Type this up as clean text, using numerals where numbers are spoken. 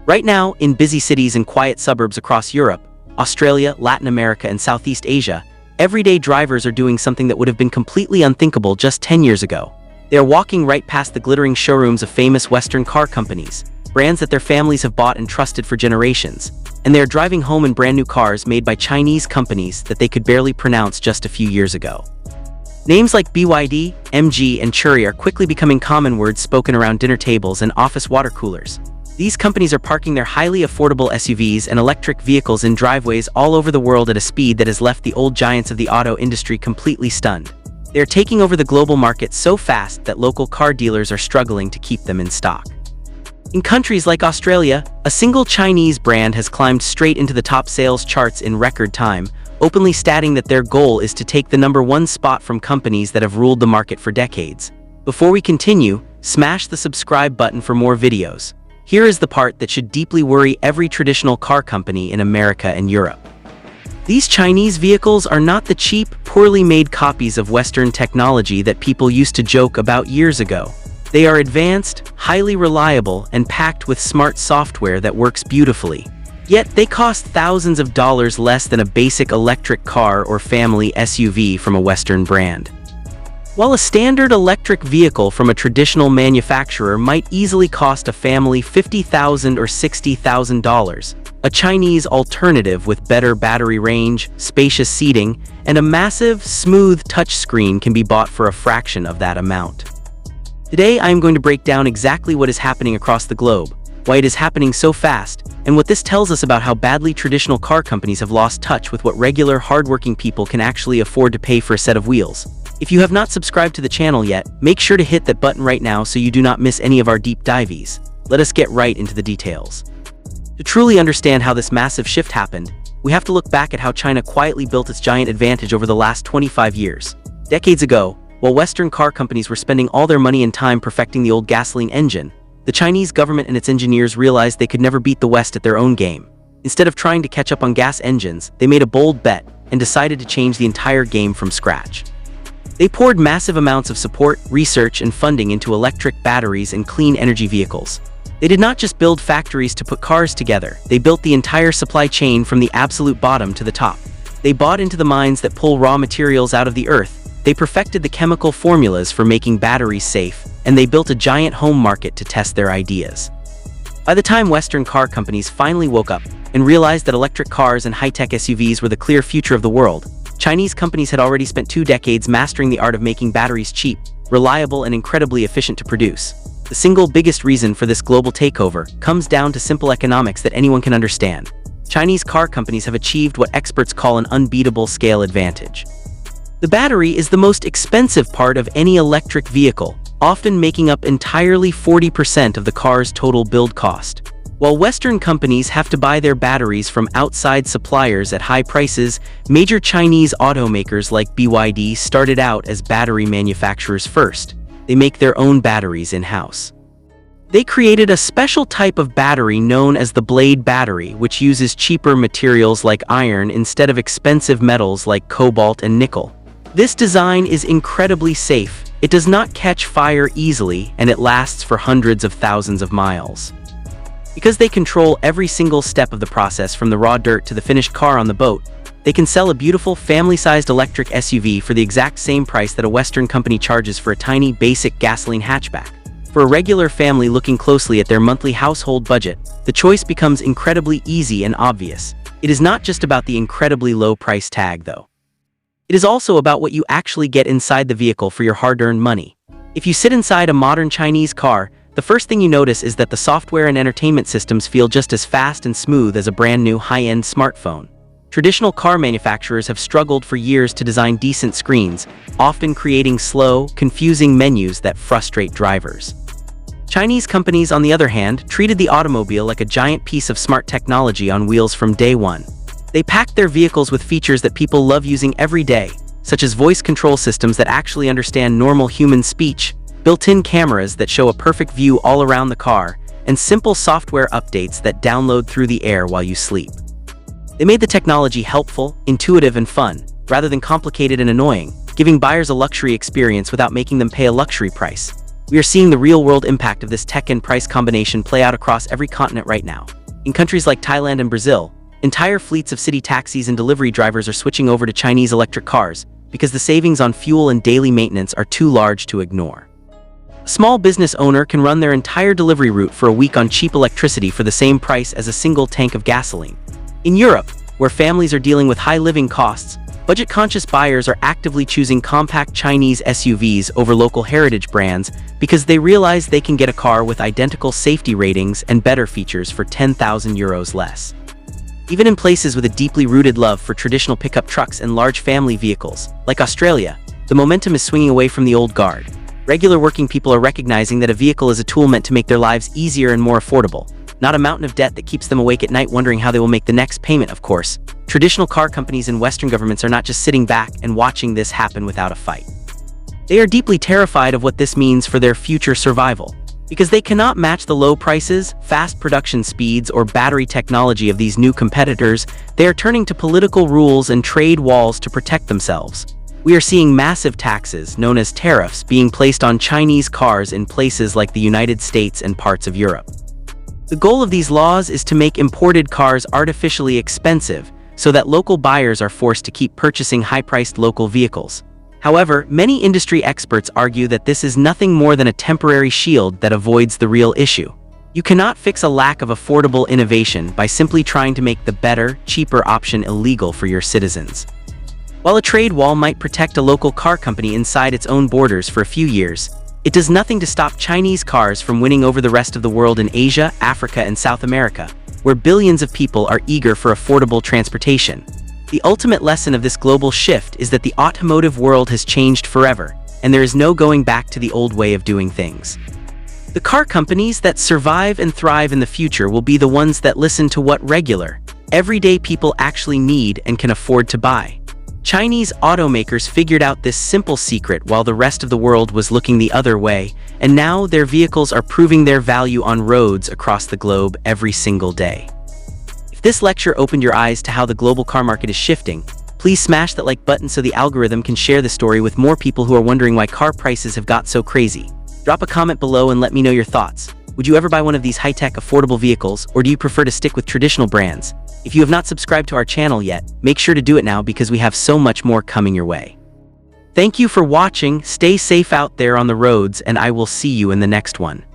Right now, in busy cities and quiet suburbs across Europe, Australia, Latin America, and Southeast Asia, everyday drivers are doing something that would have been completely unthinkable just 10 years ago. They are walking right past the glittering showrooms of famous Western car companies, brands that their families have bought and trusted for generations, and they are driving home in brand new cars made by Chinese companies that they could barely pronounce just a few years ago. Names like BYD, MG, and Chery are quickly becoming common words spoken around dinner tables and office water coolers. These companies are parking their highly affordable SUVs and electric vehicles in driveways all over the world at a speed that has left the old giants of the auto industry completely stunned. They are taking over the global market so fast that local car dealers are struggling to keep them in stock. In countries like Australia, a single Chinese brand has climbed straight into the top sales charts in record time, openly stating that their goal is to take the #1 spot from companies that have ruled the market for decades. Before we continue, smash the subscribe button for more videos. Here is the part that should deeply worry every traditional car company in America and Europe. These Chinese vehicles are not the cheap, poorly made copies of Western technology that people used to joke about years ago. They are advanced, highly reliable, and packed with smart software that works beautifully. Yet they cost thousands of dollars less than a basic electric car or family SUV from a Western brand. While a standard electric vehicle from a traditional manufacturer might easily cost a family $50,000 or $60,000, a Chinese alternative with better battery range, spacious seating, and a massive, smooth touchscreen can be bought for a fraction of that amount. Today, I am going to break down exactly what is happening across the globe, why it is happening so fast, and what this tells us about how badly traditional car companies have lost touch with what regular, hardworking people can actually afford to pay for a set of wheels. If you have not subscribed to the channel yet, make sure to hit that button right now so you do not miss any of our deep dives. Let us get right into the details. To truly understand how this massive shift happened, we have to look back at how China quietly built its giant advantage over the last 25 years. Decades ago, while Western car companies were spending all their money and time perfecting the old gasoline engine, the Chinese government and its engineers realized they could never beat the West at their own game. Instead of trying to catch up on gas engines, they made a bold bet and decided to change the entire game from scratch. They poured massive amounts of support, research, and funding into electric batteries and clean energy vehicles. They did not just build factories to put cars together, they built the entire supply chain from the absolute bottom to the top. They bought into the mines that pull raw materials out of the earth, they perfected the chemical formulas for making batteries safe, and they built a giant home market to test their ideas. By the time Western car companies finally woke up and realized that electric cars and high-tech SUVs were the clear future of the world, Chinese companies had already spent 2 decades mastering the art of making batteries cheap, reliable, and incredibly efficient to produce. The single biggest reason for this global takeover comes down to simple economics that anyone can understand. Chinese car companies have achieved what experts call an unbeatable scale advantage. The battery is the most expensive part of any electric vehicle, often making up entirely 40% of the car's total build cost. While Western companies have to buy their batteries from outside suppliers at high prices, major Chinese automakers like BYD started out as battery manufacturers first. They make their own batteries in-house. They created a special type of battery known as the blade battery, which uses cheaper materials like iron instead of expensive metals like cobalt and nickel. This design is incredibly safe. It does not catch fire easily, and it lasts for hundreds of thousands of miles. Because they control every single step of the process from the raw dirt to the finished car on the boat, they can sell a beautiful, family-sized electric SUV for the exact same price that a Western company charges for a tiny, basic gasoline hatchback. For a regular family looking closely at their monthly household budget, the choice becomes incredibly easy and obvious. It is not just about the incredibly low price tag, though. It is also about what you actually get inside the vehicle for your hard-earned money. If you sit inside a modern Chinese car, the first thing you notice is that the software and entertainment systems feel just as fast and smooth as a brand new high-end smartphone. Traditional car manufacturers have struggled for years to design decent screens, often creating slow, confusing menus that frustrate drivers. Chinese companies, on the other hand, treated the automobile like a giant piece of smart technology on wheels from day one. They packed their vehicles with features that people love using every day, such as voice control systems that actually understand normal human speech, built-in cameras that show a perfect view all around the car, and simple software updates that download through the air while you sleep. They made the technology helpful, intuitive, and fun, rather than complicated and annoying, giving buyers a luxury experience without making them pay a luxury price. We are seeing the real-world impact of this tech and price combination play out across every continent right now. In countries like Thailand and Brazil, entire fleets of city taxis and delivery drivers are switching over to Chinese electric cars because the savings on fuel and daily maintenance are too large to ignore. A small business owner can run their entire delivery route for a week on cheap electricity for the same price as a single tank of gasoline. In Europe, where families are dealing with high living costs, budget-conscious buyers are actively choosing compact Chinese SUVs over local heritage brands because they realize they can get a car with identical safety ratings and better features for 10,000 euros less. Even in places with a deeply rooted love for traditional pickup trucks and large family vehicles, like Australia, the momentum is swinging away from the old guard. Regular working people are recognizing that a vehicle is a tool meant to make their lives easier and more affordable, not a mountain of debt that keeps them awake at night wondering how they will make the next payment. Of course, traditional car companies and Western governments are not just sitting back and watching this happen without a fight. They are deeply terrified of what this means for their future survival. Because they cannot match the low prices, fast production speeds, or battery technology of these new competitors, they are turning to political rules and trade walls to protect themselves. We are seeing massive taxes, known as tariffs, being placed on Chinese cars in places like the United States and parts of Europe. The goal of these laws is to make imported cars artificially expensive, so that local buyers are forced to keep purchasing high-priced local vehicles. However, many industry experts argue that this is nothing more than a temporary shield that avoids the real issue. You cannot fix a lack of affordable innovation by simply trying to make the better, cheaper option illegal for your citizens. While a trade wall might protect a local car company inside its own borders for a few years, it does nothing to stop Chinese cars from winning over the rest of the world in Asia, Africa, and South America, where billions of people are eager for affordable transportation. The ultimate lesson of this global shift is that the automotive world has changed forever, and there is no going back to the old way of doing things. The car companies that survive and thrive in the future will be the ones that listen to what regular, everyday people actually need and can afford to buy. Chinese automakers figured out this simple secret while the rest of the world was looking the other way, and now their vehicles are proving their value on roads across the globe every single day. If this lecture opened your eyes to how the global car market is shifting, please smash that like button so the algorithm can share the story with more people who are wondering why car prices have got so crazy. Drop a comment below and let me know your thoughts. Would you ever buy one of these high-tech, affordable vehicles, or do you prefer to stick with traditional brands? If you have not subscribed to our channel yet, make sure to do it now because we have so much more coming your way. Thank you for watching, stay safe out there on the roads, and I will see you in the next one.